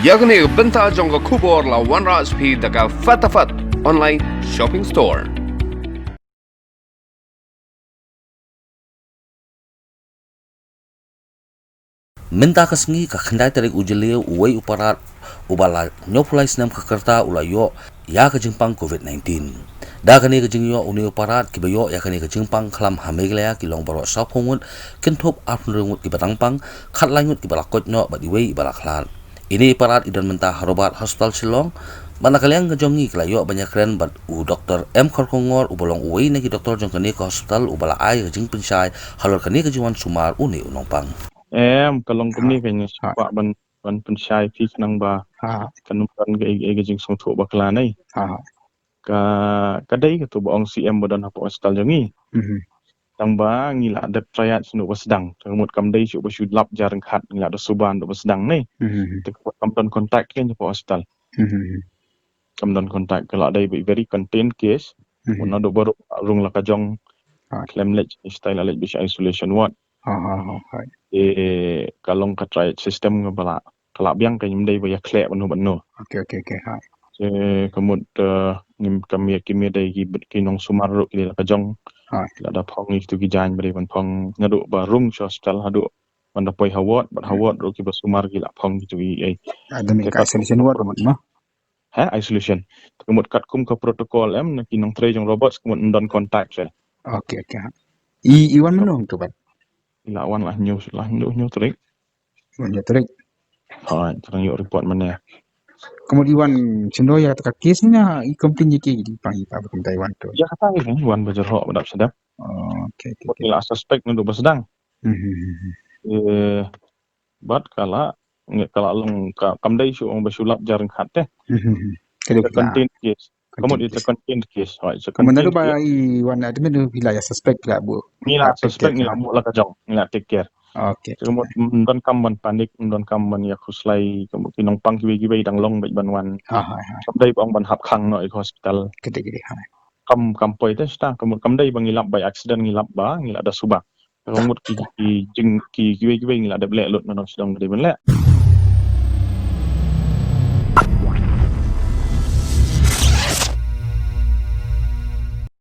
Yakni benta jongga kubor la OneRasP daga fatafat online shopping store. Minta kesengi ka kendai tarik ujele uwai uparat ubala nyopulai senam kakerta ulayo ya kejengpang COVID-19. Da kani kejengyo uni uparat kibayo ya kani kejengpang kelam hameglaya kilong baro sapungut kentop apnurungut kibatangpang kat langut kibalakot no badiwei ibalaklan. Ini uparat idan mentah Harobat Hospital Shillong manakaliang kejongi kelayo banyak keren bat u Dr. M. Korkongor ubolong uwai nagi doktor jong kani ke hospital ubala ai kejeng pensai halor kani kejuan sumar uni unongpang. Kalong kami kanya sebab ban pensyai fi nang ba kanupan ga jing song thu bakla nai ka kadai ka tu baong CM badan apa hospital jangi tang ba ngila ada trayat sunu basdang tangmut kamdai su basu lap jarang khat ngila ada suban do basdang nai te kamdan kontak kan apa hospital kamdan kontak kala dai very contained case una do baru rung la kajong claim lech style lech bis isolation ward kalong ka try system nga bala kala biang kay mday ba yakle banu Okay. kamut ngim kami dai kinong sumaru kila kajong la da phong if tu gijan bare ban phong ngadu ba rung hospital hadu banda poi hawat ro ki ba sumar gila phong gitu ai Ada mereka isolation ward mo. isolation kamut kat kum ka protocol na kinong tray jong robots kamut ndon contact se Okay. Iwan menung tu ban. ilawan lah news trik Iwan ya terik. terang yuk report mana Kemudian Iwan cendoya tak kes ni na i komplain je di pangi pa bukan Taiwan tu. ya kata ni wan bajarok badap sedap Okay. ila suspek nu bersedang bat kala long kamdai su ong basulap jarang khat Kalau contain case kamu itu contain case Kemudian ba Iwan ada menu wilayah suspek lah bu. nila suspek nila mu la kajong nila take care Okay. kamu don kamban panik don kamban ya khuslai kamu kinong pang kiwi dang long bai banwan kamdai bang ban hap khang no hospital Gede. kampoi te sta kamu kamdai bang ngilap by accident ngilap ba ngila ada subak kamu ki kiwi ngila ada blek lot no sedang gede ben lek